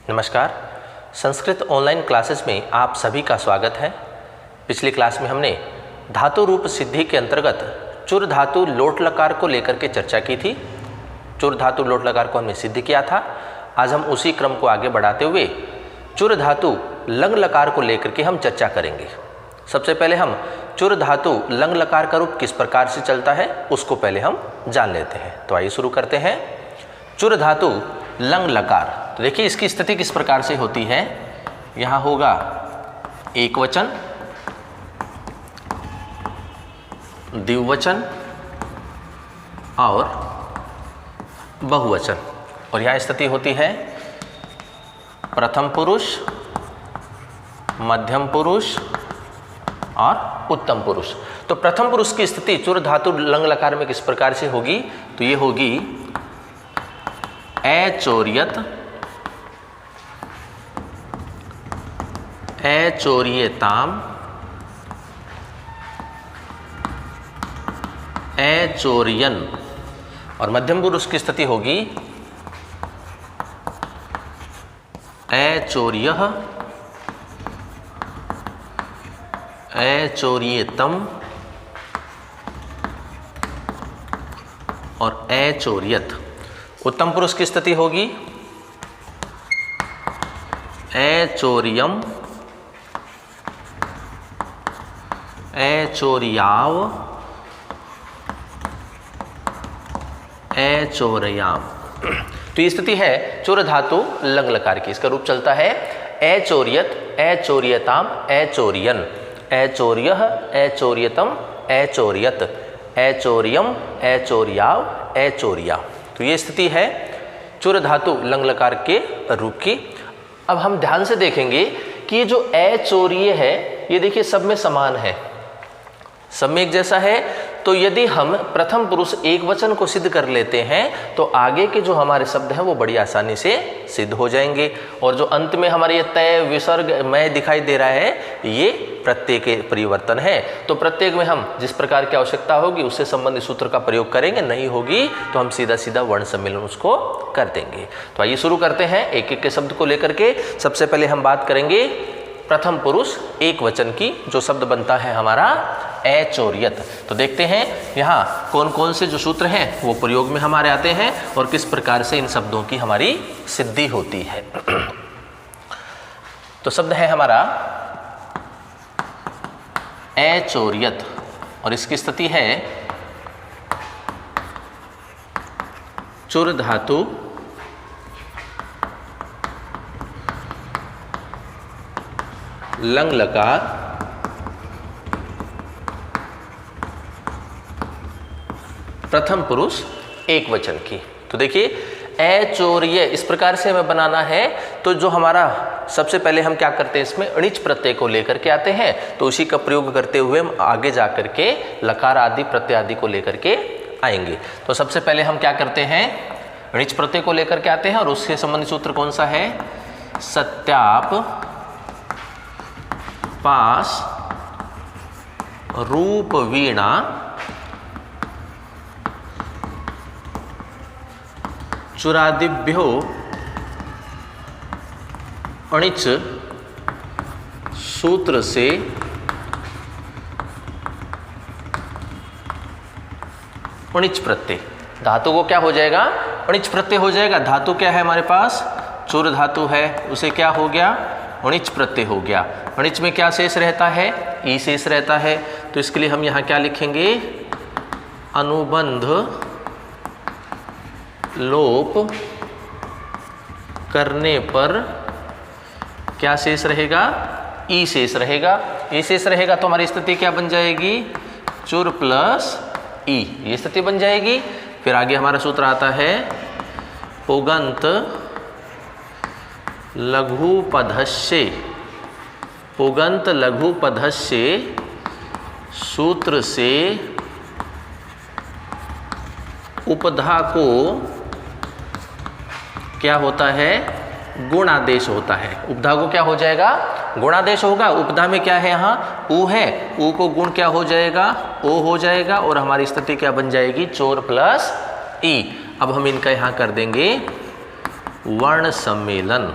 नमस्कार। Sanskrit online classes में आप सभी का स्वागत है। पिछली क्लास में हमने धातु रूप सिद्धि के अंतर्गत चुर धातु लोट लकार को लेकर के चर्चा की थी। चुर धातु लोट लकार को हमने सिद्ध किया था। आज हम उसी क्रम को आगे बढ़ाते हुए चुर धातु लंग लकार को लेकर के हम चर्चा करेंगे। सबसे पहले हम चुर धातु लंग लकार का रूप किस प्रकार से चलता है उसको पहले हम जान लेते हैं। तो आइए शुरू करते हैं। चुर धातु लंग लकार, तो देखिए इसकी स्थिति किस प्रकार से होती है। यहाँ होगा एक वचन, द्विवचन और बहुवचन, और यहाँ स्थिति होती है प्रथम पुरुष, मध्यम पुरुष और उत्तम पुरुष। तो प्रथम पुरुष की स्थिति चुर धातु लंग लकार में किस प्रकार से होगी, तो ये होगी ऐचोर्यत, ऐचोर्यताम, ऐचोर्यन। और मध्यम पुरुष की स्थिति होगी ऐचोर्यः, ऐचोर्येतम और ऐचोर्यत। उत्तम पुरुष की स्थिति होगी ऐचोर्यम, ऐचोर्याव, ऐचोर्याम। तो ये स्थिति है चुर धातु लंग लकार की। इसका रूप चलता है ऐचोर्यत, ऐचोर्यताम, ऐचोर्यन, ऐचोर्यः, ऐचोर्यतम, ऐचोर्यत, ऐचोर्यम, ऐचोर्याव, ऐचोर्या। तो ये स्थिति है चुर धातु लंग लकार के रूप की। अब हम ध्यान से देखेंगे कि ये जो ऐचोर्य है ये देखिए सब में समान है, सब में एक जैसा है। तो यदि हम प्रथम पुरुष एक वचन को सिद्ध कर लेते हैं तो आगे के जो हमारे शब्द हैं वो बड़ी आसानी से सिद्ध हो जाएंगे। और जो अंत में हमारे ये तय विसर्ग मय दिखाई दे रहा है ये प्रत्यय के परिवर्तन है। तो प्रत्येक में हम जिस प्रकार की आवश्यकता होगी उससे संबंधित सूत्र का प्रयोग करेंगे, नहीं होगी तो हम सीधा सीधा वर्ण सम्मेलन उसको कर देंगे। तो आइए शुरू करते हैं एक एक के शब्द को लेकर के। सबसे पहले हम बात करेंगे प्रथम पुरुष एक वचन की, जो शब्द बनता है हमारा ऐचोर्यत। तो देखते हैं यहाँ कौन कौन से जो सूत्र हैं वो प्रयोग में हमारे आते हैं और किस प्रकार से इन शब्दों की हमारी सिद्धि होती है। तो शब्द है हमारा ऐचोर्यत और इसकी स्थिति है चुर धातु लंग लकार प्रथम पुरुष एक वचन की। तो देखिए ऐचोर्य इस प्रकार से हमें बनाना है। तो जो हमारा सबसे पहले हम क्या करते हैं, इसमें अणिच प्रत्यय को लेकर के आते हैं। तो उसी का प्रयोग करते हुए हम आगे जा करके लकार आदि प्रत्यय आदि को लेकर के आएंगे। तो सबसे पहले हम क्या करते हैं, अणिच प्रत्यय को लेकर के आते हैं और उससे संबंधित सूत्र कौन सा है, सत्याप, पास, रूप वीणा, चुरादिभ्यो अणिच सूत्र से अणिच प्रत्यय। धातु को क्या हो जाएगा, अणिच प्रत्यय हो जाएगा। धातु क्या है हमारे पास, चुर धातु है, उसे क्या हो गया, अणिच प्रत्यय हो गया। अणिच में क्या शेष रहता है, ई शेष रहता है। तो इसके लिए हम यहाँ क्या लिखेंगे, अनुबंध लोप करने पर क्या शेष रहेगा, ई शेष रहेगा। ई शेष रहेगा तो हमारी स्थिति क्या बन जाएगी, चुर प्लस ई, ये स्थिति बन जाएगी। फिर आगे हमारा सूत्र आता है पुगंत लघु पदस्य, पुगंत लघु पदस्य सूत्र से उपधा को क्या होता है, गुणादेश होता है। उपधा को क्या हो जाएगा, गुणादेश होगा। उपधा में क्या है, यहाँ ऊ है, ऊ को गुण क्या हो जाएगा, ओ हो जाएगा और हमारी स्थिति क्या बन जाएगी, चोर प्लस ई। अब हम इनका यहाँ कर देंगे वर्ण सम्मेलन।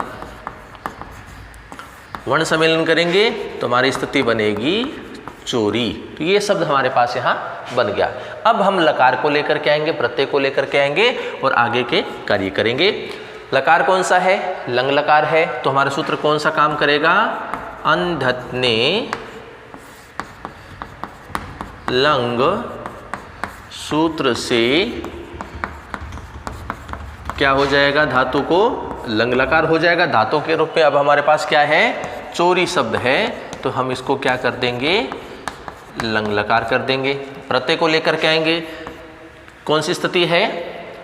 वर्ण सम्मेलन करेंगे तो हमारी स्थिति बनेगी चोरी। तो ये शब्द हमारे पास यहाँ बन गया। अब हम लकार को लेकर के आएंगे, प्रत्यय को लेकर के आएंगे और आगे के कार्य करेंगे। लकार कौन सा है? लंग लकार है। तो हमारा सूत्र कौन सा काम करेगा? अंधत्ने लंग सूत्र से क्या हो जाएगा? धातु को लंग लकार हो जाएगा। धातु के रूप में अब हमारे पास क्या है? चोरी शब्द है, तो हम इसको क्या कर देंगे? लंग लकार कर देंगे। प्रत्यय को लेकर के आएंगे। कौन सी स्थिति है?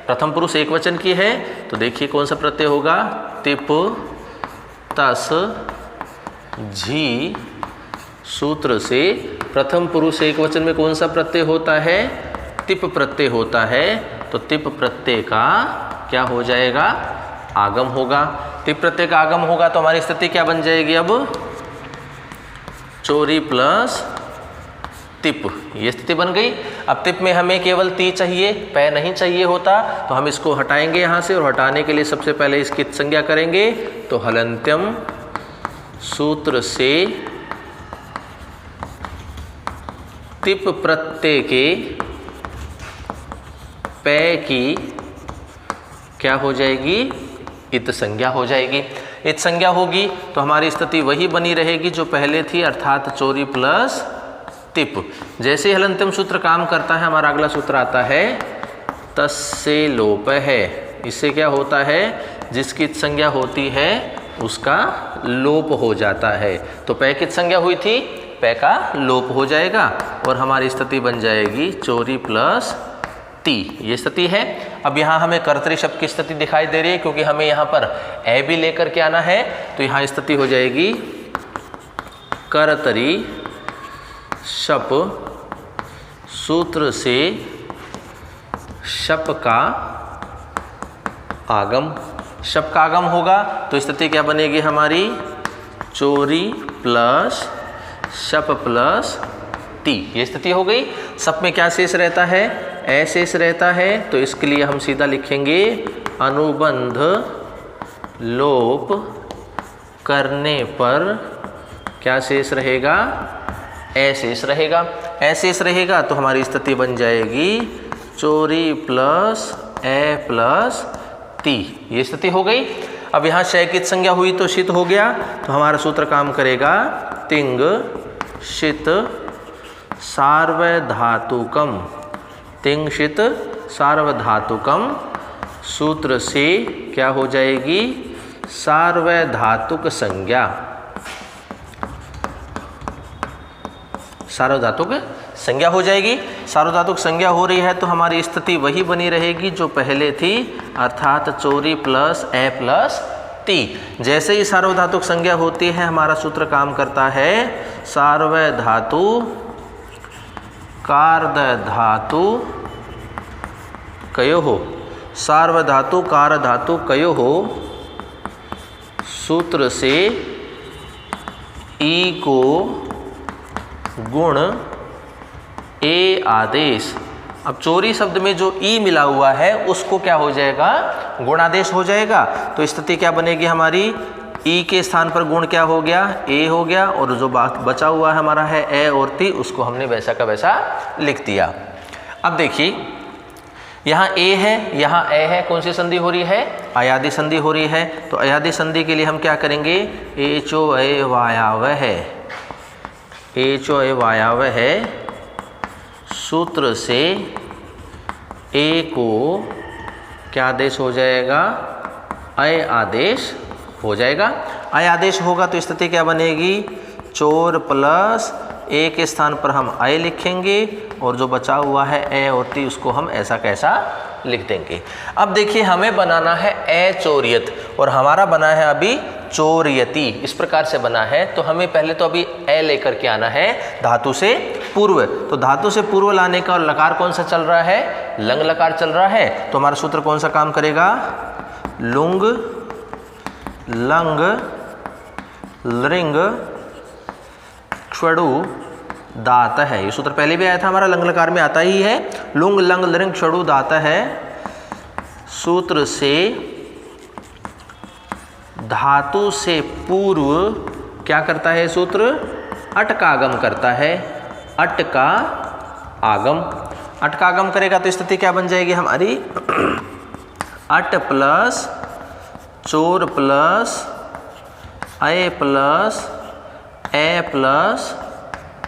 प्रथम पुरुष एक वचन की है, तो देखिए कौन सा प्रत्यय होगा? तिप तस झी सूत्र से प्रथम पुरुष एक वचन में कौन सा प्रत्यय होता है? तिप प्रत्यय होता है। तो तिप प्रत्यय का क्या हो जाएगा? आगम होगा। तिप प्रत्यय का आगम होगा तो हमारी स्थिति क्या बन जाएगी? अब चोरी प्लस तिप, ये स्थिति बन गई। अब तिप में हमें केवल ती चाहिए, पै नहीं चाहिए होता, तो हम इसको हटाएंगे यहाँ से। और हटाने के लिए सबसे पहले इसकी संज्ञा करेंगे। तो हलंत्यम सूत्र से तिप प्रत्यय के पै की क्या हो जाएगी? इत संज्ञा हो जाएगी। इत संज्ञा होगी तो हमारी स्थिति वही बनी रहेगी जो पहले थी, अर्थात चोरी प्लस तिप। जैसे हलंत्यम सूत्र काम करता है, हमारा अगला सूत्र आता है तस्से लोप है। इससे क्या होता है? जिसकी इत संज्ञा होती है उसका लोप हो जाता है। तो पै की संज्ञा हुई थी, पै का लोप हो जाएगा और हमारी स्थिति बन जाएगी चोरी प्लस ती, ये स्थिति है। अब यहाँ हमें कर्तरी शब्द की स्थिति दिखाई दे रही है, क्योंकि हमें यहाँ पर ए भी लेकर के आना है। तो यहाँ स्थिति हो जाएगी कर्तरी शप सूत्र से शप का आगम। शप का आगम होगा तो स्थिति क्या बनेगी हमारी? चोरी प्लस शप प्लस ती, ये स्थिति हो गई। शप में क्या शेष रहता है? ए शेष रहता है। तो इसके लिए हम सीधा लिखेंगे अनुबंध लोप करने पर क्या शेष रहेगा? ए शेष रहेगा। ए शेष रहेगा तो हमारी स्थिति बन जाएगी चोरी प्लस ए प्लस ती, ये स्थिति हो गई। अब यहाँ शय की संज्ञा हुई तो शित हो गया, तो हमारा सूत्र काम करेगा तिंग शित सार्वधातुकम। तिंग शित सार्वधातुकम सूत्र से क्या हो जाएगी? सार्वधातुक संज्ञा। सार्वधातुक संज्ञा हो जाएगी। सार्वधातुक संज्ञा हो रही है तो हमारी स्थिति वही बनी रहेगी जो पहले थी, अर्थात चोरी प्लस ए प्लस ती। जैसे ही सार्वधातुक संज्ञा होती है हमारा सूत्र काम करता है सार्वधातु कार्द धातु कयो हो। सार्वधातु कार धातु कयो हो सूत्र से ई को गुण ए आदेश। अब चोरी शब्द में जो ई मिला हुआ है उसको क्या हो जाएगा? गुणादेश हो जाएगा। तो स्थिति क्या बनेगी हमारी? ई के स्थान पर गुण क्या हो गया? ए हो गया, और जो बात बचा हुआ है हमारा है ए और ती, उसको हमने वैसा का वैसा लिख दिया। अब देखिए यहाँ ए है, यहाँ ए है, कौन सी संधि हो रही है? अयादि संधि हो रही है। तो अयादि संधि के लिए हम क्या करेंगे? एचो ए वायावह है। एचो ए वायावह है सूत्र से ए को क्या आदेश हो जाएगा? अय आदेश हो जाएगा। अय आदेश होगा तो स्थिति क्या बनेगी? चोर प्लस ए के स्थान पर हम अय लिखेंगे और जो बचा हुआ है ए और ती उसको हम ऐसा कैसा लिख देंगे। अब देखिए हमें बनाना है ए चोरियत और हमारा बना है अभी चोरियति, इस प्रकार से बना है। तो हमें पहले तो अभी ए लेकर के आना है धातु से पूर्व। तो धातु से पूर्व लाने का, और लकार कौन सा चल रहा है? लंग लकार चल रहा है। तो हमारा सूत्र कौन सा काम करेगा? लुंग लंग लृंग क्षणु दात है। ये सूत्र पहले भी आया था, हमारा लंग लकार में आता ही है। लुंग लंग लृंग क्षणु दात है सूत्र से धातु से पूर्व क्या करता है सूत्र? अट का आगम करता है। अट का आगम, अट का आगम करेगा तो स्थिति क्या बन जाएगी हमारी? अट प्लस चोर प्लस अय प्लस ए प्लस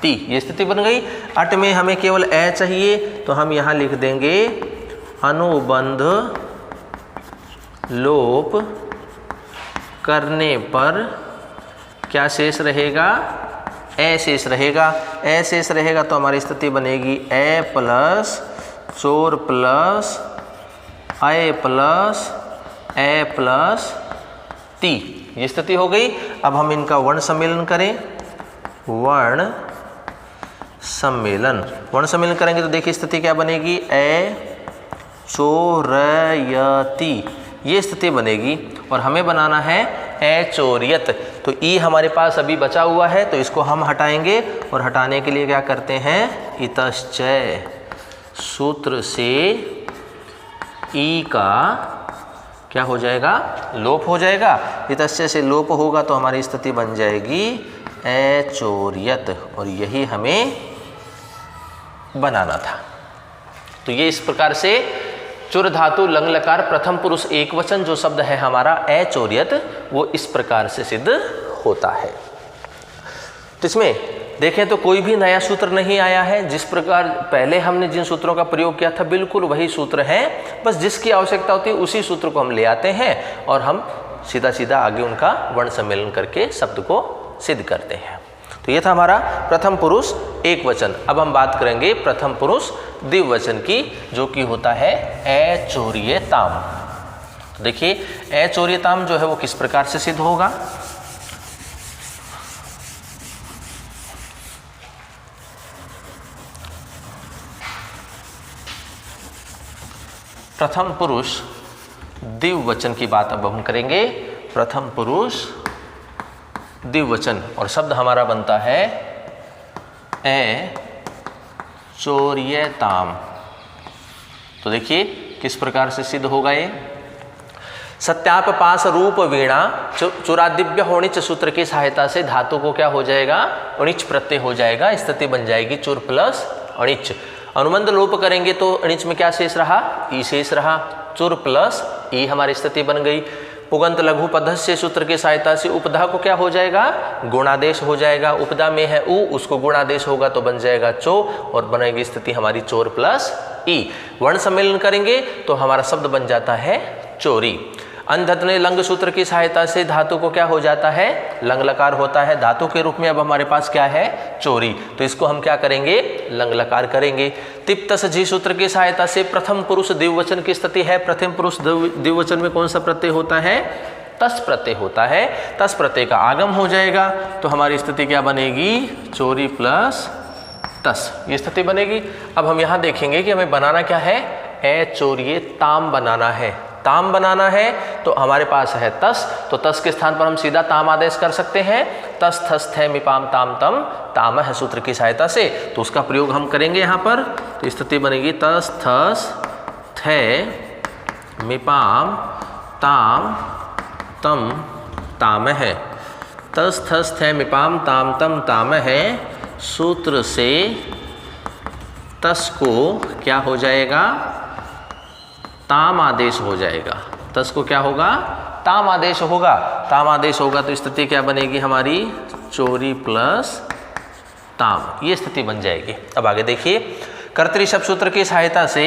ती, ये स्थिति बन गई। अट में हमें केवल ए चाहिए तो हम यहाँ लिख देंगे अनुबंध लोप करने पर क्या शेष रहेगा? ए शेष रहेगा। ए शेष रहेगा तो हमारी स्थिति बनेगी ए प्लस चोर प्लस अय प्लस ए प्लस ती, ये स्थिति हो गई। अब हम इनका वर्ण सम्मेलन करें। वर्ण सम्मेलन, वर्ण सम्मेलन करेंगे तो देखिए स्थिति क्या बनेगी? ए चोरयति, ये स्थिति बनेगी। और हमें बनाना है ए चोरियत, तो ई हमारे पास अभी बचा हुआ है तो इसको हम हटाएंगे। और हटाने के लिए क्या करते हैं? इतश्चय सूत्र से ई का क्या हो जाएगा? लोप हो जाएगा। इतश्चय से लोप होगा तो हमारी स्थिति बन जाएगी ए चोरियत, और यही हमें बनाना था। तो ये इस प्रकार से चुर धातु लंग लकार प्रथम पुरुष एक वचन जो शब्द है हमारा ए चोरियत, वो इस प्रकार से सिद्ध होता है। तो इसमें देखें तो कोई भी नया सूत्र नहीं आया है। जिस प्रकार पहले हमने जिन सूत्रों का प्रयोग किया था बिल्कुल वही सूत्र हैं, बस जिसकी आवश्यकता होती है उसी सूत्र को हम ले आते हैं और हम सीधा सीधा आगे उनका वर्ण सम्मेलन करके शब्द को सिद्ध करते हैं। तो ये था हमारा प्रथम पुरुष एक वचन। अब हम बात करेंगे प्रथम पुरुष द्विवचन की, जो कि होता है ए चोरियताम। तो देखिए ए चोरियताम जो है वो किस प्रकार से सिद्ध होगा? प्रथम पुरुष द्विवचन की बात अब हम करेंगे। प्रथम पुरुष द्विवचन, और शब्द हमारा बनता है ए चोरियताम। तो देखिए किस प्रकार से सिद्ध होगा ये? सत्याप पास रूप वीणा चुरादिव्य होणिच सूत्र की सहायता से धातु को क्या हो जाएगा? अणिच प्रत्यय हो जाएगा। स्थिति बन जाएगी चुर प्लस अणिच। अनुबंध लोप करेंगे तो अणिच में क्या शेष रहा? ई शेष रहा। चुर प्लस ई हमारी स्थिति बन गई। पुगंत लघु पदस्य सूत्र की सहायता से उपधा को क्या हो जाएगा? गुणादेश हो जाएगा। उपधा में है उ, उसको गुणादेश होगा तो बन जाएगा चो, और बनेगी स्थिति हमारी चोर प्लस ई। वर्ण सम्मेलन करेंगे तो हमारा शब्द बन जाता है चोरी। अंधत्व लंग सूत्र की सहायता से धातु को क्या हो जाता है? लंग लकार होता है। धातु के रूप में अब हमारे पास क्या है? चोरी। तो इसको हम क्या करेंगे? लंग लकार करेंगे। तिप्तस जी सूत्र की सहायता से प्रथम पुरुष द्विवचन की स्थिति है। प्रथम पुरुष द्विवचन में कौन सा प्रत्यय होता है? तस प्रत्यय होता है। तस प्रत्यय का आगम हो जाएगा तो हमारी स्थिति क्या बनेगी? चोरी प्लस तस, ये स्थिति बनेगी। अब हम यहाँ देखेंगे कि हमें बनाना क्या है? ए चोरिये ताम बनाना है। ताम बनाना है तो हमारे पास है तस, तो तस के स्थान पर हम सीधा ताम आदेश कर सकते हैं। तस थस थे मिपाम ताम तम ताम है सूत्र की सहायता से, तो उसका प्रयोग हम करेंगे यहाँ पर। तो स्थिति बनेगी तस थस थे मिपाम ताम तम ताम है। तस थस थे मिपाम ताम तम ताम है सूत्र से तस को क्या हो जाएगा? ताम आदेश हो जाएगा। तस को क्या होगा? ताम आदेश होगा। ताम आदेश होगा तो स्थिति क्या बनेगी हमारी? चोरी प्लस ताम, ये स्थिति बन जाएगी। अब आगे देखिए, कर्तरी शब्द सूत्र की सहायता से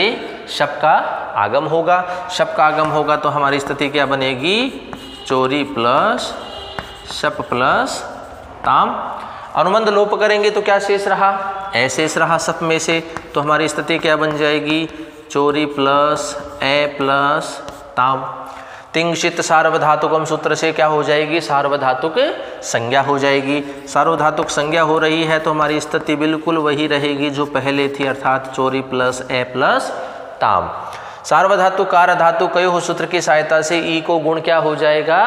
शब्द का आगम होगा। शब्द का आगम होगा तो हमारी स्थिति क्या बनेगी? चोरी प्लस शप प्लस ताम। अनुबंध लोप करेंगे तो क्या शेष रहा? ए शेष रहा शप में से, तो हमारी स्थिति क्या बन जाएगी? चोरी प्लस ए प्लस ताम। तिंशित सार्वधातुकम सूत्र से क्या हो जाएगी? सार्वधातुक संज्ञा हो जाएगी। सार्वधातुक संज्ञा हो रही है तो हमारी स्थिति बिल्कुल वही रहेगी जो पहले थी, अर्थात चोरी प्लस ए प्लस ताम। सार्वधातुक कार धातु कयो हो सूत्र की सहायता से ई को गुण क्या हो जाएगा?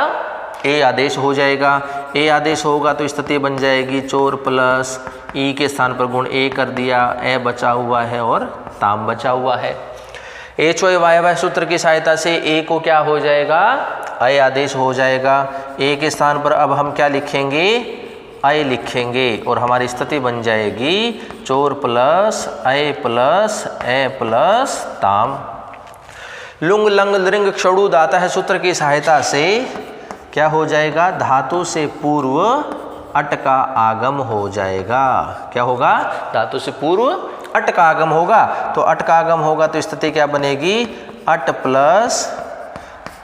ए आदेश हो जाएगा। ए आदेश होगा तो स्थिति बन जाएगी चोर प्लस ई के स्थान पर गुण ए कर दिया, ए बचा हुआ है और ताम बचा हुआ है। एचोय वायवय सूत्र की सहायता से ए को क्या हो जाएगा? अय आदेश हो जाएगा। ए के स्थान पर अब हम क्या लिखेंगे? अय लिखेंगे और हमारी स्थिति बन जाएगी चोर प्लस अय प्लस ए प्लस ताम। लुंग लंग लृंग क्षणु दाता है सूत्र की सहायता से क्या हो जाएगा, धातु से पूर्व अट का आगम हो जाएगा। क्या होगा, धातु से पूर्व अट का आगम होगा। तो अट का आगम होगा तो स्थिति क्या बनेगी, अट प्लस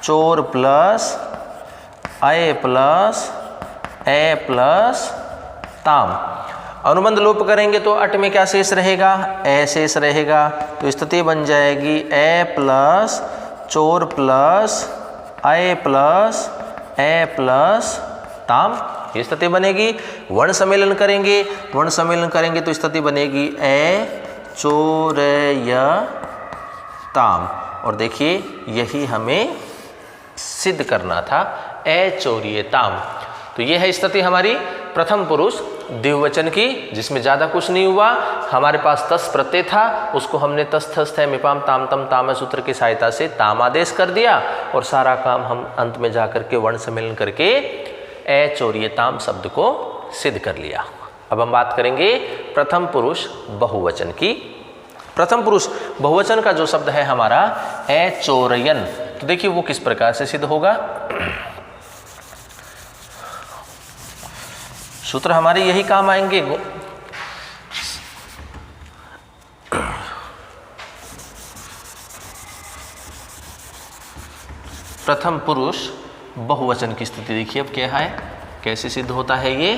चोर प्लस अय प्लस ए प्लस ताम। अनुबंध लोप करेंगे तो अट में क्या शेष रहेगा, ए शेष रहेगा। तो स्थिति बन जाएगी ए प्लस चोर प्लस अय प्लस ए प्लस ताम, ये स्थिति बनेगी। वर्ण सम्मेलन करेंगे, वर्ण सम्मेलन करेंगे तो स्थिति बनेगी ए चोरय ताम। और देखिए यही हमें सिद्ध करना था, ए चोर्यताम। तो ये है स्थिति हमारी प्रथम पुरुष द्विवचन की, जिसमें ज़्यादा कुछ नहीं हुआ। हमारे पास तस् प्रत्यय था, उसको हमने तस् थस् थ मिपाम ताम तम ताम सूत्र की सहायता से ताम आदेश कर दिया और सारा काम हम अंत में जाकर के वर्ण सम्मेलन करके ए चोर्यताम शब्द को सिद्ध कर लिया। अब हम बात करेंगे प्रथम पुरुष बहुवचन की। प्रथम पुरुष बहुवचन का जो शब्द है हमारा ए चोरयन, तो देखिए वो किस प्रकार से सिद्ध होगा। सूत्र हमारे यही काम आएंगे। प्रथम पुरुष बहुवचन की स्थिति देखिए अब क्या है, कैसे सिद्ध होता है ये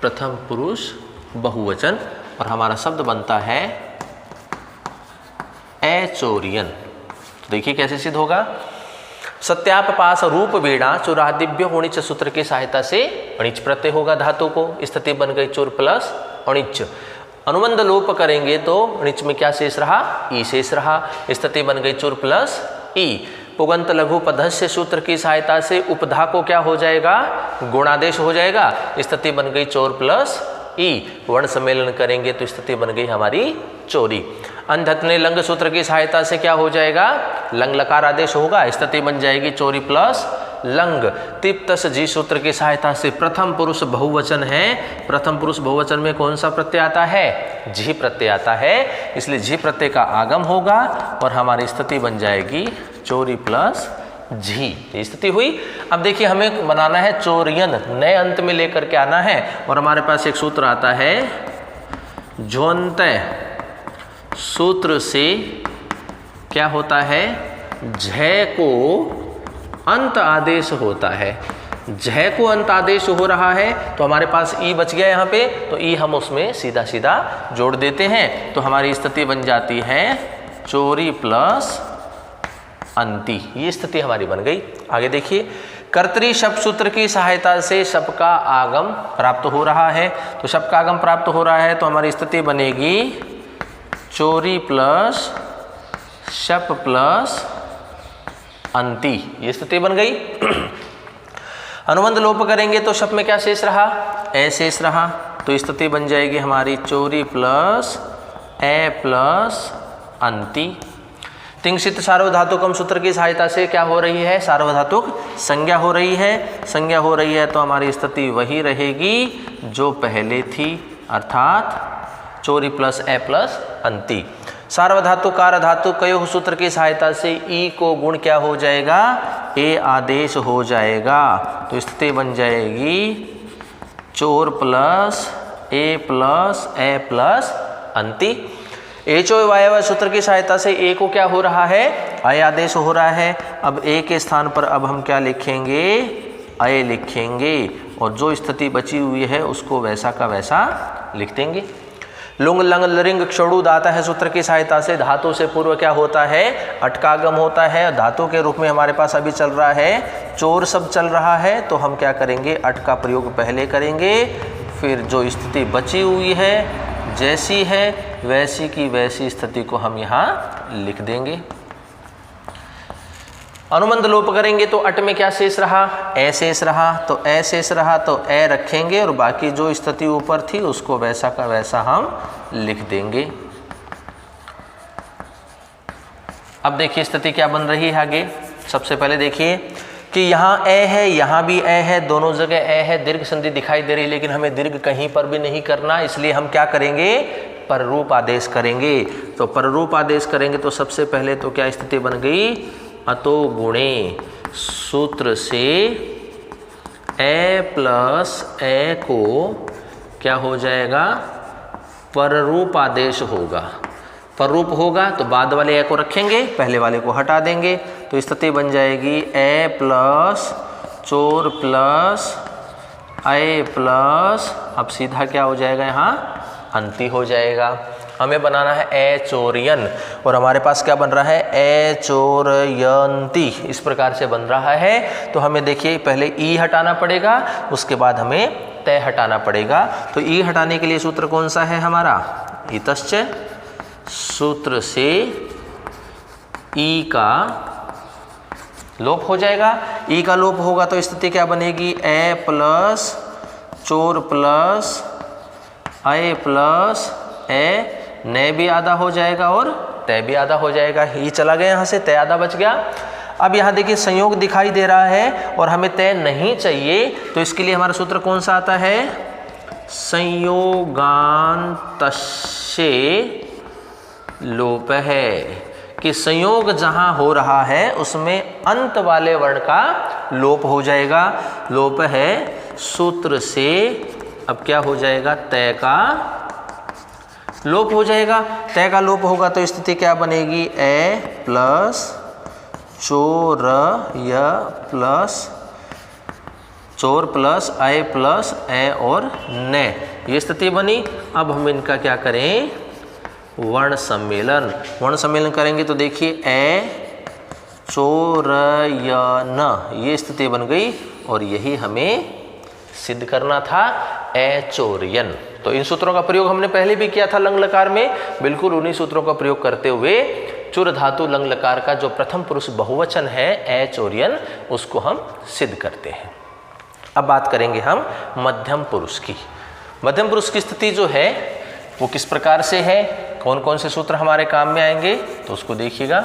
प्रथम पुरुष बहुवचन। और हमारा शब्द बनता है एचोरियन। तो देखिए कैसे सिद्ध होगा, सत्यापपास रूप वीणा चुरादिव्य होनिच सूत्र की सहायता से अणिच प्रत्यय होगा धातु को, स्थिति बन गई चोर प्लस अणिच। अनुबंध लोप करेंगे तो अणिच में क्या शेष रहा, ई शेष रहा, स्थिति बन गई चोर प्लस ई। पुगंत लघु पदस्य सूत्र की सहायता से उपधा को क्या हो जाएगा, गुणादेश हो जाएगा, स्थिति बन गई चोर प्लस ई। वर्ण सम्मेलन करेंगे तो स्थिति बन गई हमारी चोरी। अंधत्ने लंग सूत्र की सहायता से क्या हो जाएगा, लंग लकार आदेश होगा, स्थिति बन जाएगी चोरी प्लस लंग। तिप्तस जी सूत्र की सहायता से प्रथम पुरुष बहुवचन है, प्रथम पुरुष बहुवचन में कौन सा प्रत्यय आता है, झी प्रत्यय आता है, इसलिए झी प्रत्यय का आगम होगा और हमारी स्थिति बन जाएगी चोरी प्लस झी, ये स्थिति हुई। अब देखिए हमें बनाना है चोरियन, नए अंत में लेकर के आना है और हमारे पास एक सूत्र आता है ज्वंतय सूत्र से क्या होता है, झय को अंत आदेश होता है। झय को अंत आदेश हो रहा है तो हमारे पास ई बच गया यहाँ पे, तो ई हम उसमें सीधा सीधा जोड़ देते हैं तो हमारी स्थिति बन जाती है चोरी प्लस अंति, ये स्थिति हमारी बन गई। आगे देखिए कर्तरी शब्द सूत्र की सहायता से शब्द का आगम प्राप्त हो रहा है, तो शब्द का आगम प्राप्त हो रहा है तो हमारी स्थिति बनेगी चोरी प्लस शप प्लस अंति, ये स्थिति बन गई। अनुबंध लोप करेंगे तो शप में क्या शेष रहा, ए शेष रहा, तो स्थिति बन जाएगी हमारी चोरी प्लस ए प्लस अंति। तिंगसित सार्वधातुकम सूत्र की सहायता से क्या हो रही है, सार्वधातुक संज्ञा हो रही है, संज्ञा हो रही है तो हमारी स्थिति वही रहेगी जो पहले थी, अर्थात चोरी प्लस ए प्लस अंति। सार्वधातु कार धातु कयो सूत्र की सहायता से ई को गुण क्या हो जाएगा, ए आदेश हो जाएगा, तो स्थिति बन जाएगी चोर प्लस ए प्लस अंति। एचो वायव सूत्र की सहायता से ए को क्या हो रहा है, अय आदेश हो रहा है। अब ए के स्थान पर अब हम क्या लिखेंगे, अय लिखेंगे और जो स्थिति बची हुई है उसको वैसा का वैसा लिख देंगे। लुंग लंग लरिंग क्षणु दाता है सूत्र की सहायता से धातु से पूर्व क्या होता है, अटकागम होता है। धातु के रूप में हमारे पास अभी चल रहा है चोर शब्द चल रहा है, तो हम क्या करेंगे, अट का प्रयोग पहले करेंगे, फिर जो स्थिति बची हुई है जैसी है वैसी की वैसी स्थिति को हम यहाँ लिख देंगे। अनुबंध लोप करेंगे तो अट में क्या शेष रहा, ए शेष रहा, तो ए शेष रहा तो ए रखेंगे और बाकी जो स्थिति ऊपर थी उसको वैसा का वैसा हम लिख देंगे। अब देखिए स्थिति क्या बन रही है आगे। सबसे पहले देखिए कि यहाँ ए है, यहाँ भी ए है, दोनों जगह ए है, दीर्घ संधि दिखाई दे रही है, लेकिन हमें दीर्घ कहीं पर भी नहीं करना, इसलिए हम क्या करेंगे, पररूप आदेश करेंगे। तो पररूप आदेश करेंगे तो सबसे पहले तो क्या स्थिति बन गई, अतो गुणे सूत्र से ए प्लस ए को क्या हो जाएगा, पररूप आदेश होगा। पररूप होगा तो बाद वाले ए को रखेंगे, पहले वाले को हटा देंगे, तो स्थिति बन जाएगी ए प्लस चोर प्लस ए प्लस, अब सीधा क्या हो जाएगा, यहाँ अंति हो जाएगा। हमें बनाना है ए चोरियन, और हमारे पास क्या बन रहा है, ए चोरयंती, इस प्रकार से बन रहा है। तो हमें देखिए पहले ई हटाना पड़ेगा, उसके बाद हमें तय हटाना पड़ेगा। तो ई हटाने के लिए सूत्र कौन सा है हमारा, इतश्च, सूत्र से ई का लोप हो जाएगा। ई का लोप होगा तो स्थिति क्या बनेगी, ए प्लस चोर प्लस ए प्लस ए, नय भी आधा हो जाएगा और तय भी आधा हो जाएगा। ई चला गया यहाँ से, तय आधा बच गया। अब यहाँ देखिए संयोग दिखाई दे रहा है और हमें तय नहीं चाहिए, तो इसके लिए हमारा सूत्र कौन सा आता है, संयोगान्तस्य लोप है, कि संयोग जहां हो रहा है उसमें अंत वाले वर्ण का लोप हो जाएगा। लोप है सूत्र से, अब क्या हो जाएगा, तय का लोप हो जाएगा। तय का लोप होगा तो स्थिति क्या बनेगी, ए प्लस चोर य प्लस चोर प्लस ए प्लस ए और ने, ये स्थिति बनी। अब हम इनका क्या करें, वर्ण सम्मेलन। वर्ण सम्मेलन करेंगे तो देखिए ए चोरयन, ये स्थिति बन गई, और यही हमें सिद्ध करना था, ए चोरयन। तो इन सूत्रों का प्रयोग हमने पहले भी किया था लंग लकार में, बिल्कुल उन्हीं सूत्रों का प्रयोग करते हुए चुर धातु लंग लकार का जो प्रथम पुरुष बहुवचन है ए चोरयन, उसको हम सिद्ध करते हैं। अब बात करेंगे हम मध्यम पुरुष की। मध्यम पुरुष की स्थिति जो है वो किस प्रकार से है, कौन कौन से सूत्र हमारे काम में आएंगे, तो उसको देखिएगा।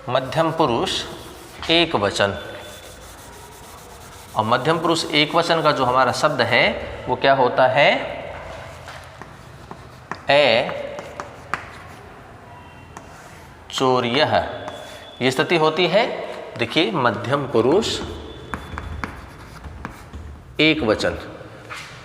मध्यम पुरुष एक वचन, और मध्यम पुरुष एक वचन का जो हमारा शब्द है वो क्या होता है, ए चोर्यः, ये स्थिति होती है। देखिए मध्यम पुरुष एक वचन,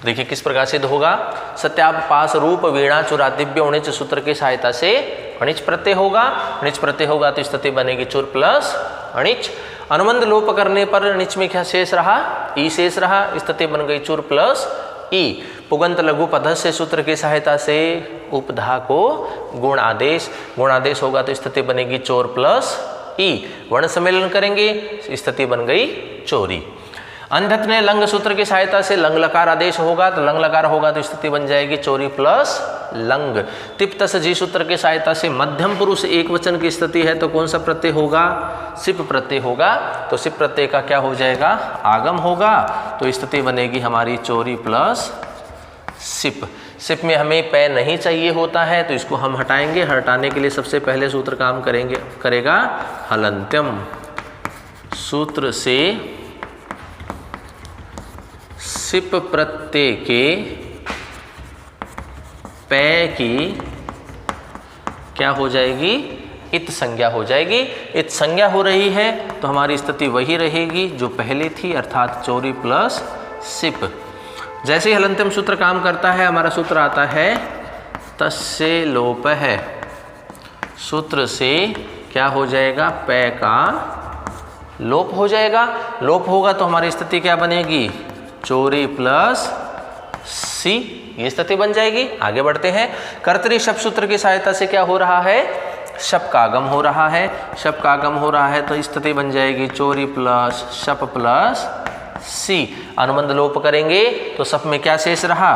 देखिए किस प्रकार सिद्ध होगा, सत्यापास रूप वीणा चुरादिव्य उणिच सूत्र की सहायता से अणिच प्रत्यय होगा। अणिच प्रत्यय होगा तो स्थिति बनेगी चुर प्लस अणिच। अनुबंध लोप करने पर अणिच में क्या शेष रहा, ई शेष रहा, स्थिति बन गई चुर प्लस ई। पुगंत लघु पदस्य सूत्र की सहायता से उपधा को गुण आदेश, गुण आदेश होगा तो स्थिति बनेगी चोर प्लस ई। वर्ण सम्मेलन करेंगे, स्थिति बन गई चोरी। अंधत ने लंग सूत्र की सहायता से लंग लकार आदेश होगा तो लंग लकार होगा तो स्थिति बन जाएगी चोरी प्लस लंग। तिप्तस जी सूत्र की सहायता से मध्यम पुरुष एक वचन की स्थिति है तो कौन सा प्रत्यय होगा, सिप प्रत्यय होगा। तो सिप प्रत्यय का क्या हो जाएगा, आगम होगा, तो स्थिति बनेगी हमारी चोरी प्लस सिप। सिप में हमें पै नहीं चाहिए होता है तो इसको हम हटाएंगे। हटाने के लिए सबसे पहले सूत्र काम करेगा हलंत्यम। सूत्र से सिप प्रत्यय के पै की क्या हो जाएगी, इत संज्ञा हो जाएगी। इत संज्ञा हो रही है तो हमारी स्थिति वही रहेगी जो पहले थी, अर्थात चोरी प्लस सिप। जैसे ही हलंत्यम सूत्र काम करता है हमारा सूत्र आता है तस्य लोप है। सूत्र से क्या हो जाएगा, पै का लोप हो जाएगा। लोप होगा तो हमारी स्थिति क्या बनेगी, चोरी प्लस सी, ये स्थिति बन जाएगी। आगे बढ़ते हैं। कर्तरी शब्द सूत्र की सहायता से क्या हो रहा है, शप का आगम हो रहा है। शप का आगम हो रहा है तो स्थिति बन जाएगी चोरी प्लस शप प्लस सी। अनुबंध लोप करेंगे तो शप में क्या शेष रहा,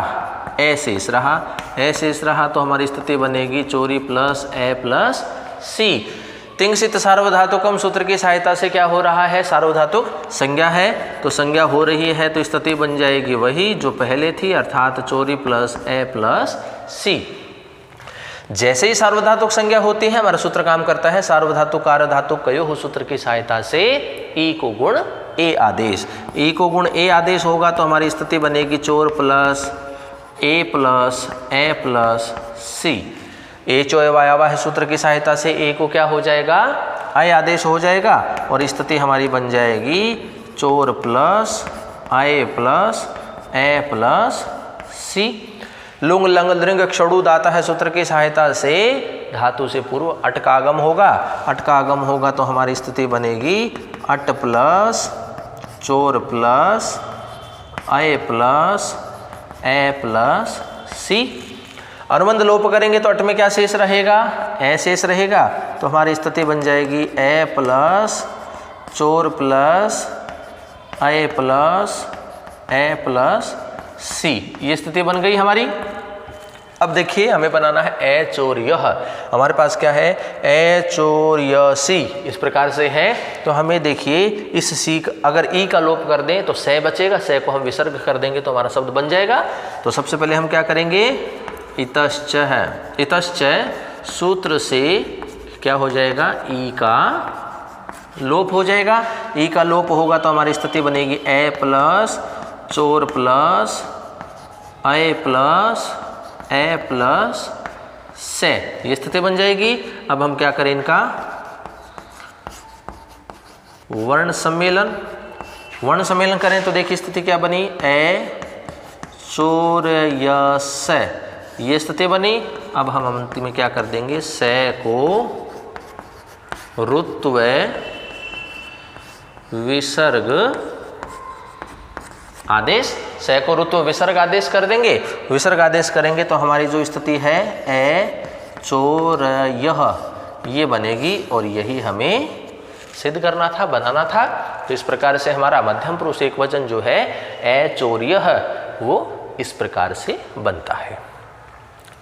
ए शेष रहा। ए शेष रहा तो हमारी स्थिति बनेगी चोरी प्लस ए प्लस सी। तिंगसित सार्वधातुकम सूत्र की सहायता से क्या हो रहा है, सार्वधातुक संज्ञा है तो संज्ञा हो रही है तो स्थिति बन जाएगी वही जो पहले थी, अर्थात चोरी प्लस ए प्लस सी। जैसे ही सार्वधातुक संज्ञा होती है हमारा सूत्र काम करता है सार्वधातुक कार्यधातुक कयो सूत्र की सहायता से ई को गुण ए आदेश। ई को गुण ए आदेश होगा तो हमारी स्थिति बनेगी चोर प्लस ए प्लस सी। ए चो वायावा है सूत्र की सहायता से ए को क्या हो जाएगा, आई आदेश हो जाएगा और स्थिति हमारी बन जाएगी चोर प्लस आई प्लस ए प्लस सी। लुंग लंग दृंग क्षणु दाता है सूत्र की सहायता से धातु से पूर्व अट का आगम होगा, अट का आगम होगा तो हमारी स्थिति बनेगी अट प्लस चोर प्लस आई प्लस ए प्लस सी। अनुबंध लोप करेंगे तो अट में क्या शेष रहेगा, ए शेष रहेगा तो हमारी स्थिति बन जाएगी ए प्लस चोर प्लस आई प्लस ए प्लस सी। ये स्थिति बन गई हमारी। अब देखिए हमें बनाना है ए चोर यह, हमारे पास क्या है ए चोर य सी इस प्रकार से है तो हमें देखिए इस सी अगर ई का लोप कर दें तो से बचेगा, से को हम विसर्ग कर देंगे तो हमारा शब्द बन जाएगा। तो सबसे पहले हम क्या करेंगे, इतश्च है, इतश्च सूत्र से क्या हो जाएगा, ई का लोप हो जाएगा। ई का लोप होगा तो हमारी स्थिति बनेगी ए प्लस चोर प्लस आई प्लस ए प्लस से, ये स्थिति बन जाएगी। अब हम क्या करें, इनका वर्ण सम्मेलन, वर्ण सम्मेलन करें तो देखिए स्थिति क्या बनी, ए चोर य से, ये स्थिति बनी। अब हम अंतिम में क्या कर देंगे, से को रुत्व विसर्ग आदेश, से को रुत्व विसर्ग आदेश कर देंगे। विसर्ग आदेश करेंगे तो हमारी जो स्थिति है ए चोर यह, ये बनेगी और यही हमें सिद्ध करना था, बनाना था। तो इस प्रकार से हमारा मध्यम पुरुष एक वचन जो है ए चोर यह, वो इस प्रकार से बनता है।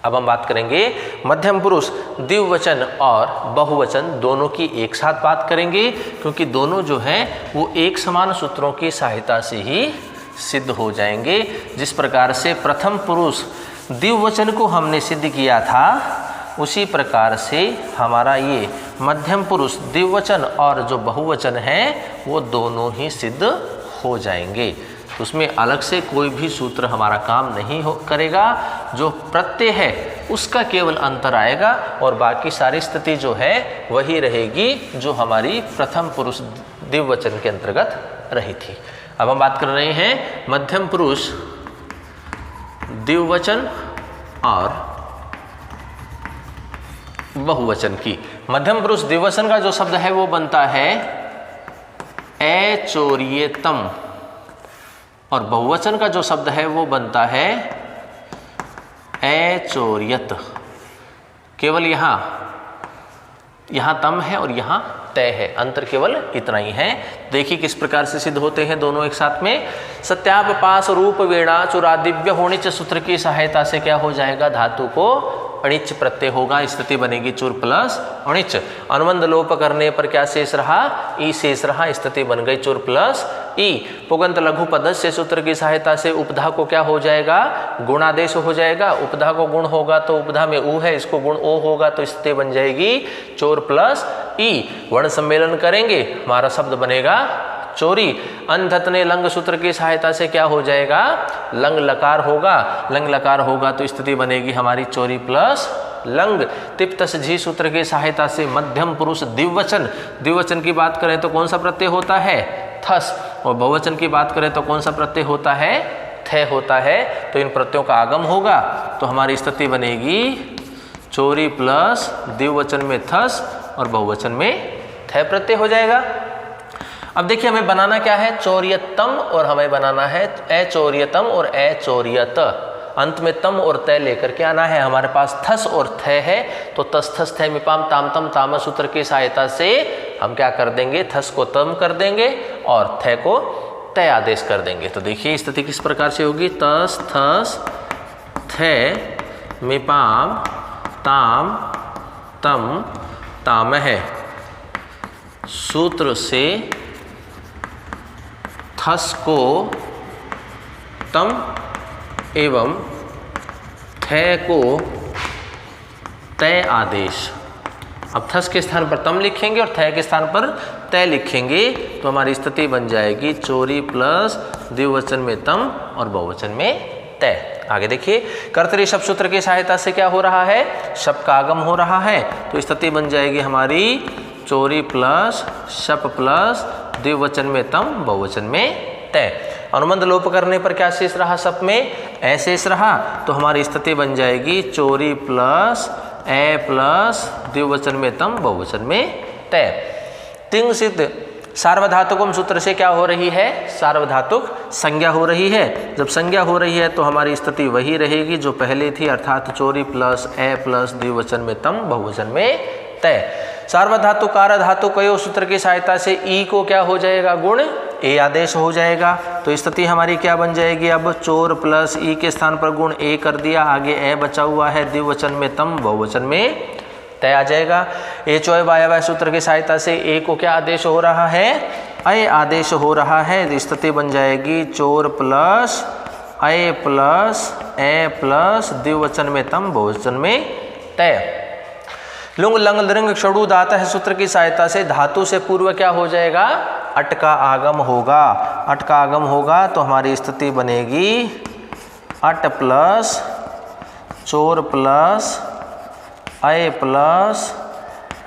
अब हम बात करेंगे मध्यम पुरुष द्विवचन और बहुवचन दोनों की एक साथ बात करेंगे, क्योंकि दोनों जो हैं वो एक समान सूत्रों की सहायता से ही सिद्ध हो जाएंगे। जिस प्रकार से प्रथम पुरुष द्विवचन को हमने सिद्ध किया था उसी प्रकार से हमारा ये मध्यम पुरुष द्विवचन और जो बहुवचन है वो दोनों ही सिद्ध हो जाएंगे। उसमें अलग से कोई भी सूत्र हमारा काम नहीं करेगा, जो प्रत्यय है उसका केवल अंतर आएगा और बाकी सारी स्थिति जो है वही रहेगी जो हमारी प्रथम पुरुष द्विवचन के अंतर्गत रही थी। अब हम बात कर रहे हैं मध्यम पुरुष द्विवचन और बहुवचन की। मध्यम पुरुष द्विवचन का जो शब्द है वो बनता है ऐचोर्येतम और बहुवचन का जो शब्द है वो बनता है ऐचोर्यत। केवल यहाँ तम है और यहाँ तय है, अंतर केवल इतना ही है। देखिए किस प्रकार से सिद्ध होते हैं दोनों एक साथ में। सत्यापपास रूप वेणा चुरादिव्य होनिच सूत्र की सहायता से क्या हो जाएगा, धातु को अणिच प्रत्यय होगा, स्थिति बनेगी चुर प्लस अणिच। अनुबंध लोप करने पर क्या शेष रहा, ई शेष रहा, स्थिति बन गई चुर प्लस ई। पुगंत लघु पदस्य सूत्र की सहायता से उपधा को क्या हो जाएगा, गुणादेश हो जाएगा। उपधा को गुण होगा तो उपधा में ऊ है, इसको गुण ओ होगा तो स्थिति बन जाएगी चोर प्लस ई। वर्ण सम्मेलन करेंगे हमारा शब्द बनेगा चोरी। अंधतने लंग सूत्र की सहायता से क्या हो जाएगा, लंग लकार होगा। लंग लकार होगा तो स्थिति बनेगी हमारी चोरी प्लस लंग। तिप्तस झी सूत्र की सहायता से मध्यम पुरुष द्विवचन, द्विवचन की बात करें तो कौन सा प्रत्यय होता है, थस, और बहुवचन की बात करें तो कौन सा प्रत्यय होता है, थे होता है। तो इन प्रत्ययों का आगम होगा तो हमारी स्थिति बनेगी चोरी प्लस द्विवचन में थस और बहुवचन में थे प्रत्यय हो जाएगा। अब देखिए हमें बनाना क्या है, चौर्यतम और हमें बनाना है अचौर्यतम और अचौर्यत। अंत में तम और तय लेकर के आना है। हमारे पास थस और थ है तो तस थस थ मिपाम ताम तम ताम सूत्र की सहायता से हम क्या कर देंगे, थस को तम कर देंगे और थ को तय आदेश कर देंगे। तो देखिए स्थिति किस प्रकार से होगी, तस थस थ मिपाम ताम तम ताम है। सूत्र से थस को तम एवं थे को तय आदेश। अब थस के स्थान पर तम लिखेंगे और थे के स्थान पर तय लिखेंगे तो हमारी स्थिति बन जाएगी चोरी प्लस द्विवचन में तम और बहुवचन में तय। आगे देखिए, कर्तरी शब्द सूत्र की सहायता से क्या हो रहा है, शप का आगम हो रहा है, तो स्थिति बन जाएगी हमारी चोरी प्लस शप प्लस द्विवचन में तम बहुवचन में तय। अनुबंध लोप करने पर क्या शेष रहा, शप में ए शेष रहा, तो हमारी स्थिति बन जाएगी चोरी प्लस ए प्लस द्विवचन में तम बहुवचन में तय। तिंग सिद्ध सार्वधातुकम सूत्र से क्या हो रही है, सार्वधातुक संज्ञा हो रही है। जब संज्ञा हो रही है तो हमारी स्थिति वही रहेगी जो पहले थी, अर्थात चोरी प्लस ए प्लस द्विवचन में तम बहुवचन में तय। सार्वधातु कारधातु कयो सूत्र की सहायता से ई को क्या हो जाएगा, गुण ए आदेश हो जाएगा। तो स्थिति हमारी क्या बन जाएगी, अब चोर प्लस ई के स्थान पर गुण ए कर दिया, आगे ए बचा हुआ है, द्विवचन में तम बहुवचन में तय आ जाएगा। ए चोय वायव्य सूत्र की सहायता से ए को क्या आदेश हो रहा है, अय आदेश हो रहा है। स्थिति बन जाएगी चोर प्लस अय प्लस ए प्लस द्विवचन में तम बहुवचन में तय। लुंग लंग लृंग षडू दाता है सूत्र की सहायता से धातु से पूर्व क्या हो जाएगा, अट का आगम होगा। अट का आगम होगा तो हमारी स्थिति बनेगी अट प्लस चोर प्लस अय प्लस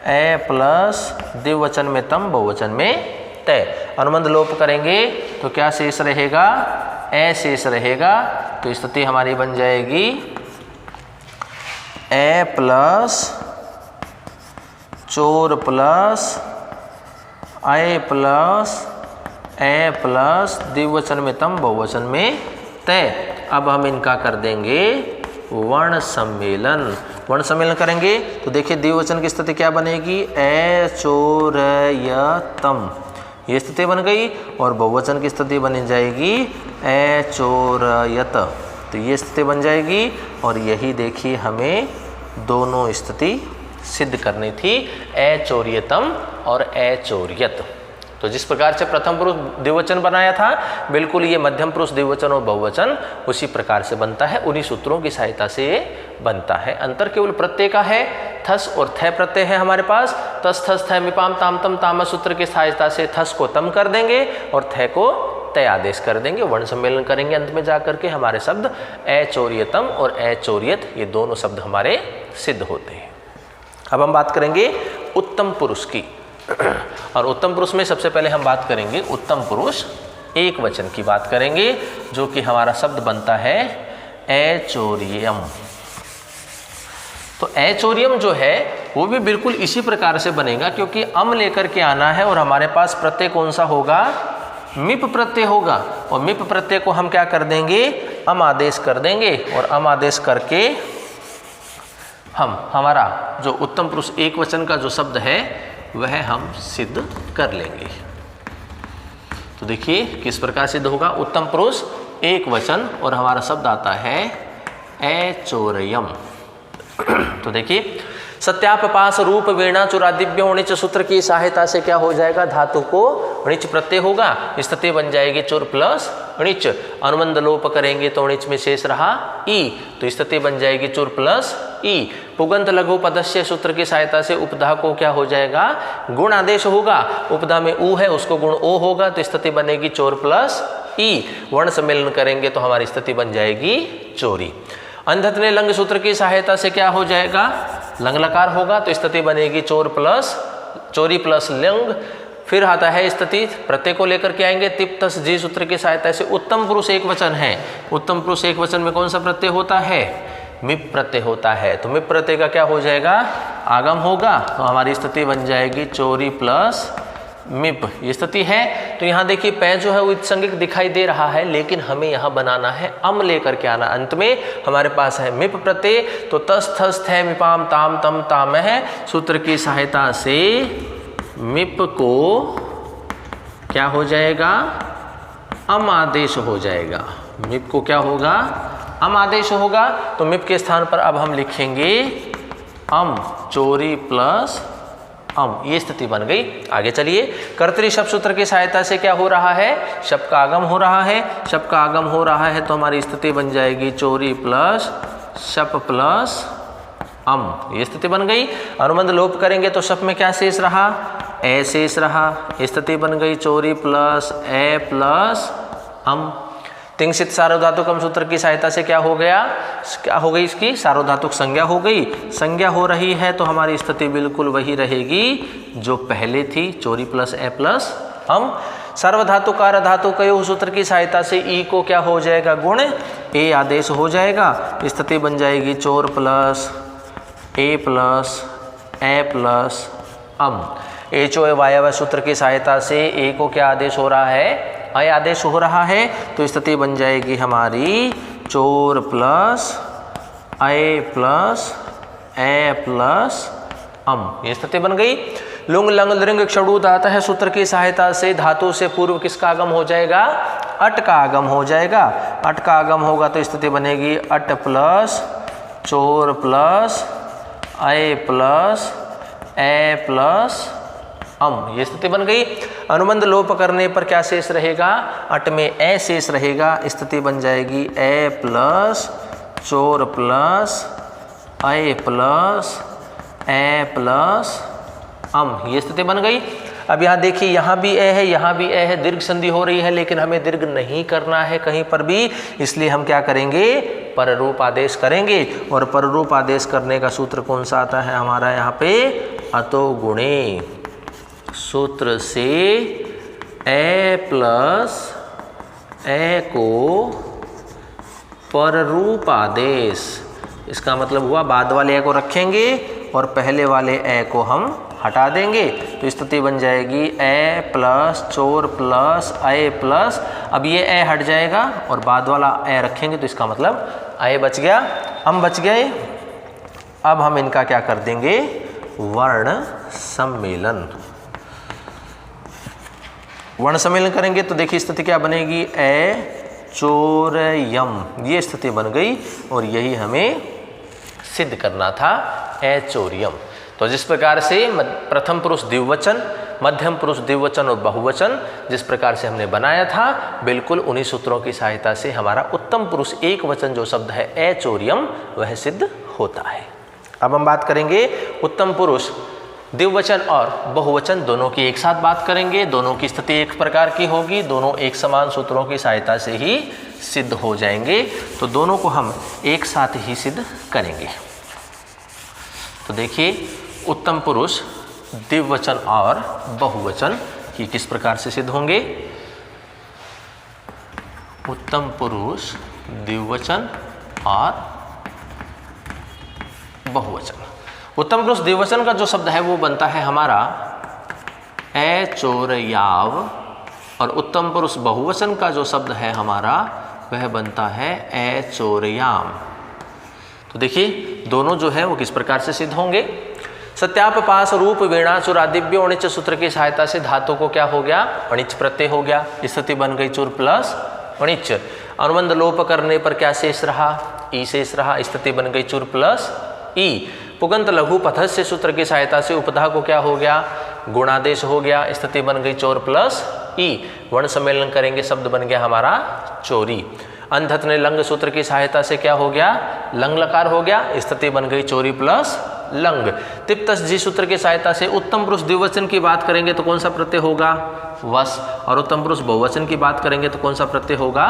ए प्लस द्विवचन में तम बहुवचन में तय। अनुबंध लोप करेंगे तो क्या शेष रहेगा, ए शेष रहेगा। तो स्थिति हमारी बन जाएगी ए प्लस चोर प्लस अय प्लस ए प्लस द्विवचन में तम बहुवचन में तय। अब हम इनका कर देंगे वर्ण सम्मेलन। वर्ण सम्मेलन करेंगे तो देखिए द्विवचन की स्थिति क्या बनेगी, ए चोरयतम, ये स्थिति बन गई, और बहुवचन की स्थिति बन जाएगी ए चोरयत, तो ये स्थिति बन जाएगी। और यही देखिए हमें दोनों स्थिति सिद्ध करनी थी, ए चोर्यतम और ए चोर्यत। तो जिस प्रकार से प्रथम पुरुष द्विवचन बनाया था, बिल्कुल ये मध्यम पुरुष द्विवचन और बहुवचन उसी प्रकार से बनता है, उन्हीं सूत्रों की सहायता से ये बनता है। अंतर केवल प्रत्यय का है, थस और थ प्रत्यय है हमारे पास। तस थस थ मिपाम ताम तम ताम सूत्र की सहायता से थस को तम कर देंगे और थ को तय आदेश कर देंगे। वर्ण सम्मेलन करेंगे अंत में जाकर के हमारे शब्द ए चोर्यतम और ए चोर्यत, ये दोनों शब्द हमारे सिद्ध होते हैं। अब हम बात करेंगे उत्तम पुरुष की, और उत्तम पुरुष में सबसे पहले हम बात करेंगे उत्तम पुरुष एक वचन की बात करेंगे, जो कि हमारा शब्द बनता है ऐचोरियम। तो ऐचोरियम जो है वो भी बिल्कुल इसी प्रकार से बनेगा, क्योंकि अम लेकर के आना है और हमारे पास प्रत्यय कौन सा होगा, मिप प्रत्यय होगा। और मिप प्रत्यय को हम क्या कर देंगे, अम आदेश कर देंगे, और अम आदेश करके हम हमारा जो उत्तम पुरुष एक वचन का जो शब्द है वह हम सिद्ध कर लेंगे। तो देखिए किस प्रकार सिद्ध होगा, उत्तम पुरुष एक वचन और हमारा शब्द आता है ऐचोरयम। तो देखिए सत्यापपास रूप वीणा चुरादिव्य णिच सूत्र की सहायता से क्या हो जाएगा, धातु को णिच प्रत्यय होगा, स्थिति बन जाएगी चुर प्लस णिच। अनुबंध लोप करेंगे तो णिच में शेष रहा ई, तो स्थिति बन जाएगी चुर प्लस ई। पुगंत लघु पदस्य सूत्र की सहायता से उपधा को क्या हो जाएगा, गुण आदेश होगा। उपधा में ऊ है उसको गुण ओ होगा, तो स्थिति बनेगी चोर प्लस ई। वर्ण सम्मेलन करेंगे तो हमारी स्थिति बन जाएगी चोरी। अंधत्व लंग सूत्र की सहायता से क्या हो जाएगा, लंग लकार होगा, तो स्थिति बनेगी चोर प्लस चोरी प्लस लंग। फिर आता है स्थिति प्रत्यय को लेकर के आएंगे, तिप तस जी सूत्र की सहायता से उत्तम पुरुष एक वचन है। उत्तम पुरुष एक वचन में कौन सा प्रत्यय होता है, मिप प्रत्यय होता है। तो मिप प्रत्यय का क्या हो जाएगा, आगम होगा, तो हमारी स्थिति बन जाएगी चोरी प्लस मिप, ये स्थिति है। तो यहाँ देखिए पै जो है वो संज्ञक दिखाई दे रहा है, लेकिन हमें यहाँ बनाना है अम लेकर के आना। अंत में हमारे पास है मिप प्रत्यय, तो तस थस थ मिपाम ताम तम ताम है सूत्र की सहायता से मिप को क्या हो जाएगा, अम आदेश हो जाएगा। मिप को क्या होगा, अम आदेश होगा। तो मिप के स्थान पर अब हम लिखेंगे अम, चोरी प्लस अम, ये स्थिति बन गई। आगे चलिए, कर्तरी शब्द सूत्र की सहायता से क्या हो रहा है, शब्द का आगम हो रहा है। शब्द का आगम हो रहा है तो हमारी स्थिति बन जाएगी चोरी प्लस शप प्लस अम, ये स्थिति बन गई। अनुबंध लोप करेंगे तो शप में क्या शेष रहा, ए शेष रहा, स्थिति बन गई चोरी प्लस ए प्लस अम। तिंगसित सार्वधातुकम सूत्र की सहायता से क्या हो गया, क्या हो गई, इसकी सार्वधातुक संज्ञा हो गई। संज्ञा हो रही है तो हमारी स्थिति बिल्कुल वही रहेगी जो पहले थी, चोरी प्लस ए प्लस अम। सार्वधातुक कार्यधातुकयोः सूत्र की सहायता से ई को क्या हो जाएगा, गुण ए आदेश हो जाएगा। स्थिति बन जाएगी चोर प्लस ए प्लस अम। एच ओ वायव्य सूत्र की सहायता से ए को क्या आदेश हो रहा है, अय आदेश हो रहा है। तो स्थिति बन जाएगी हमारी चोर प्लस अय प्लस ए प्लस अम, ये स्थिति बन गई। लुंग लंग लृंग क्षणु धातु है सूत्र की सहायता से धातु से पूर्व किसका आगम हो जाएगा, अट का आगम हो जाएगा। अट का आगम होगा तो स्थिति बनेगी अट प्लस चोर प्लस अय प्लस ए प्लस अम, ये स्थिति बन गई। अनुबंध लोप करने पर क्या शेष रहेगा, अट में ए शेष रहेगा। स्थिति बन जाएगी ए प्लस चोर प्लस अय प्लस ए प्लस अम, ये स्थिति बन गई। अब यहाँ देखिए, यहाँ भी ए है, यहाँ भी ए है, दीर्घ संधि हो रही है, लेकिन हमें दीर्घ नहीं करना है कहीं पर भी, इसलिए हम क्या करेंगे, पररूप आदेश करेंगे। और पररूप आदेश करने का सूत्र कौन सा आता है हमारा यहाँ पे, अतो गुणे सूत्र से ए प्लस ए को पररूप आदेश, इसका मतलब हुआ बाद वाले ए को रखेंगे और पहले वाले ए को हम हटा देंगे। तो स्थिति बन जाएगी ए प्लस चोर प्लस अय प्लस, अब ये ए हट जाएगा और बाद वाला ए रखेंगे तो इसका मतलब अय बच गया, हम बच गए। अब हम इनका क्या कर देंगे, वर्ण सम्मेलन। वर्ण सम्मेलन करेंगे तो देखिए स्थिति क्या बनेगी, ए चोर यम, ये स्थिति बन गई और यही हमें सिद्ध करना था, ए चोरियम। तो जिस प्रकार से प्रथम पुरुष द्विवचन, मध्यम पुरुष द्विवचन और बहुवचन जिस प्रकार से हमने बनाया था, बिल्कुल उन्हीं सूत्रों की सहायता से हमारा उत्तम पुरुष एक वचन जो शब्द है ए चोरियम वह सिद्ध होता है। अब हम बात करेंगे उत्तम पुरुष द्विवचन और बहुवचन दोनों की एक साथ बात करेंगे। दोनों की स्थिति एक प्रकार की होगी, दोनों एक समान सूत्रों की सहायता से ही सिद्ध हो जाएंगे। तो दोनों को हम एक साथ ही सिद्ध करेंगे। तो देखिए, उत्तम पुरुष द्विवचन और बहुवचन की किस प्रकार से सिद्ध होंगे। उत्तम पुरुष द्विवचन और बहुवचन। उत्तम पुरुष द्विवचन का जो शब्द है वो बनता है हमारा ए चोरयाव, और उत्तम पुरुष बहुवचन का जो शब्द है हमारा वह बनता है ए चोरयाम। तो देखिए दोनों जो है वो किस प्रकार से सिद्ध होंगे। सत्यापपास रूप वीणा चुरादिव्य अणिच सूत्र की सहायता से धातु को क्या हो गया, अणिच प्रत्यय हो गया। स्थिति बन गई चुर प्लस अणिच। अनुबंध लोप करने पर क्या शेष रहा, ई शेष रहा। स्थिति बन गई चुर प्लस ई। पुगंत लघु पथस्य सूत्र की सहायता से उपधा को क्या हो गया, गुणादेश हो गया। स्थिति बन गई चोर प्लस ई। वर्ण सम्मेलन करेंगे, शब्द बन गया हमारा चोरी। अंधत ने लंग सूत्र की सहायता से क्या हो गया, लंग लकार हो गया। स्थिति बन गई चोरी प्लस लंग। तिप्तस जी सूत्र की सहायता से उत्तम पुरुष द्विवचन की बात करेंगे तो कौन सा प्रत्यय होगा, वस। और उत्तम पुरुष बहुवचन की बात करेंगे तो कौन सा प्रत्यय होगा,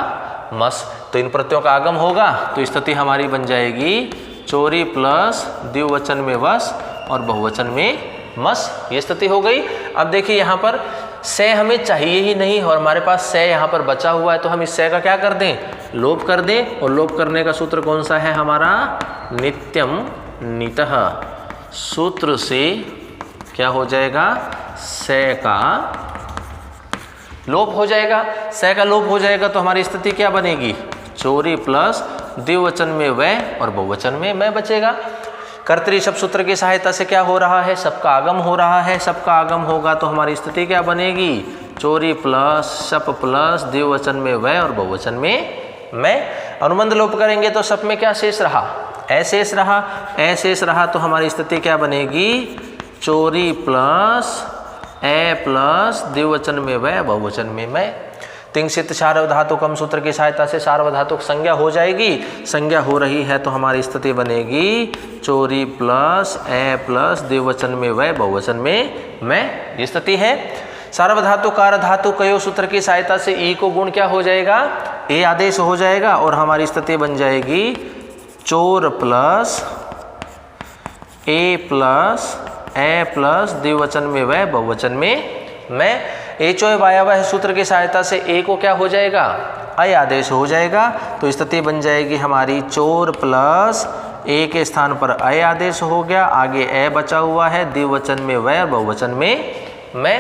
मस। तो इन प्रत्ययों का आगम होगा तो स्थिति हमारी बन जाएगी चोरी प्लस द्विवचन में वस और बहुवचन में मस। ये स्थिति हो गई। अब देखिए यहाँ पर से हमें चाहिए ही नहीं और हमारे पास से यहाँ पर बचा हुआ है, तो हम इस से का क्या कर दें, लोप कर दें। और लोप करने का सूत्र कौन सा है हमारा, नित्यम नितः सूत्र से क्या हो जाएगा, से का लोप हो जाएगा। से का लोप हो जाएगा तो हमारी स्थिति क्या बनेगी, चोरी प्लस द्विवचन में वह और बहुवचन में मैं बचेगा। कर्तरी शब्द सूत्र की सहायता से क्या हो रहा है, सबका आगम हो रहा है। सबका आगम होगा तो हमारी स्थिति क्या बनेगी, चोरी प्लस शप प्लस द्विवचन में वह और बहुवचन में मैं। अनुबंध लोप करेंगे तो शप में क्या शेष रहा, ए शेष रहा। ए शेष रहा तो हमारी स्थिति क्या बनेगी, चोरी प्लस ए प्लस द्विवचन में वै बहुवचन में मैं। तिंगसित सार्वधातुकम सूत्र की सहायता से सार्वधातुक संज्ञा हो जाएगी। संज्ञा हो रही है तो हमारी स्थिति बनेगी चोरी प्लस ए प्लस द्विवचन में वै बहुवचन में मैं। ये स्थिति है। सार्वधातु कारधातु कयो सूत्र की सहायता से ई को गुण क्या हो जाएगा, ए आदेश हो जाएगा और हमारी स्थिति बन जाएगी चोर प्लस ए प्लस द्विवचन में वै बहुवचन में मैं। एचो वायवह सूत्र की सहायता से ए को क्या हो जाएगा, अय आदेश हो जाएगा। तो स्थिति बन जाएगी हमारी चोर प्लस ए के स्थान पर अय आदेश हो गया, आगे ए बचा हुआ है, द्विवचन में वै और बहुवचन में मैं।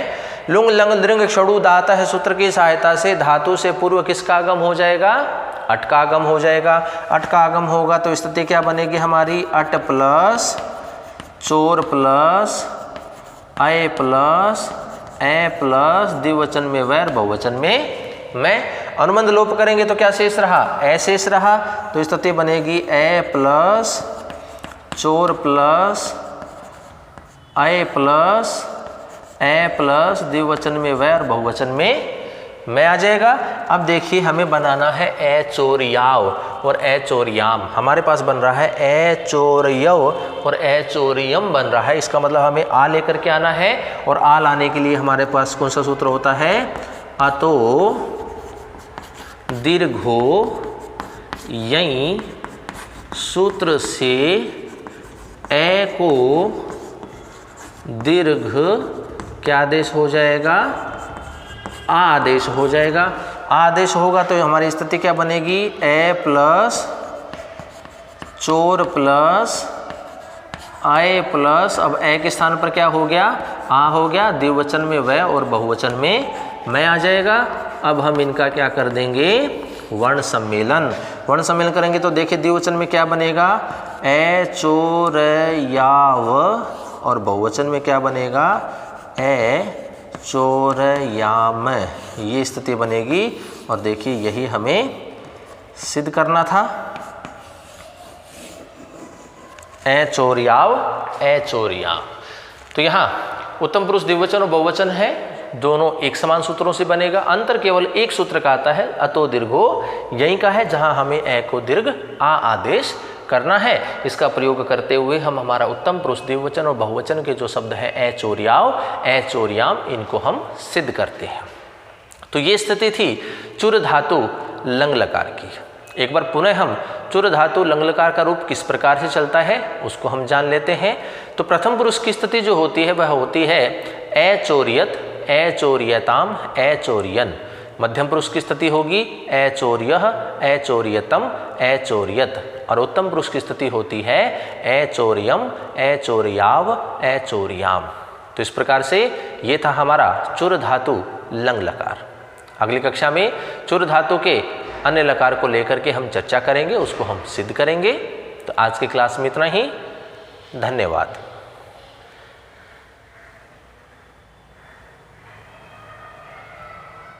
लुंग लंग दृंग षडु दाता है सूत्र की सहायता से धातु से पूर्व किसका आगम हो जाएगा, अट का आगम हो जाएगा। अट का आगम होगा तो स्थिति क्या बनेगी हमारी, अट प्लस चोर प्लस अय प्लस ए प्लस द्विवचन में वै और बहुवचन में मैं। अनुबंध लोप करेंगे तो क्या शेष रहा, ए शेष रहा। तो स्थिति बनेगी ए प्लस चोर प्लस अय प्लस ए प्लस द्विवचन में वै और बहुवचन में मैं आ जाएगा। अब देखिए हमें बनाना है ए चोरियाव और ए चोरियाम। हमारे पास बन रहा है ए चोरियव और ए चोरियम बन रहा है। इसका मतलब हमें आ लेकर के आना है और आ लाने के लिए हमारे पास कौन सा सूत्र होता है, अतो दीर्घो यई सूत्र से ए को दीर्घ क्या आदेश हो जाएगा, आदेश हो जाएगा। आदेश होगा तो हमारी स्थिति क्या बनेगी, ए प्लस चोर प्लस आय प्लस, अब ए के स्थान पर क्या हो गया, आ हो गया, द्विवचन में वै और बहुवचन में मैं आ जाएगा। अब हम इनका क्या कर देंगे, वर्ण सम्मेलन। वर्ण सम्मेलन करेंगे तो देखिए द्विवचन में क्या बनेगा, ए चोर याव और बहुवचन में क्या बनेगा, ए चोरयाम। ये स्थिति बनेगी और देखिए यही हमें सिद्ध करना था। ए चोरियाव ए चोरियाम। तो यहाँ उत्तम पुरुष द्विवचन और बहुवचन है, दोनों एक समान सूत्रों से बनेगा। अंतर केवल एक सूत्र का आता है, अतो दीर्घो यही का है जहाँ हमें ए को दीर्घ आ आदेश करना है। इसका प्रयोग करते हुए हम हमारा उत्तम पुरुष द्विवचन और बहुवचन के जो शब्द हैं ए चोरियाव ए चोरियाम, इनको हम सिद्ध करते हैं। तो ये स्थिति थी चुर धातु लंग लकार की। एक बार पुनः हम चुर धातु लंग लकार का रूप किस प्रकार से चलता है उसको हम जान लेते हैं। तो प्रथम पुरुष की स्थिति जो होती है वह होती है ए चोरियत ए चोरियताम ए चोरियन। मध्यम पुरुष की स्थिति होगी ए चोर्यः ए चोरियतम ए चोरियत। और उत्तम पुरुष की स्थिति होती है ए चोरियम ए चोरियाव ए चोरियाम। तो इस प्रकार से ये था हमारा चुर धातु लंग लकार। अगली कक्षा में चुर धातु के अन्य लकार को लेकर के हम चर्चा करेंगे, उसको हम सिद्ध करेंगे। तो आज की क्लास में इतना ही। धन्यवाद।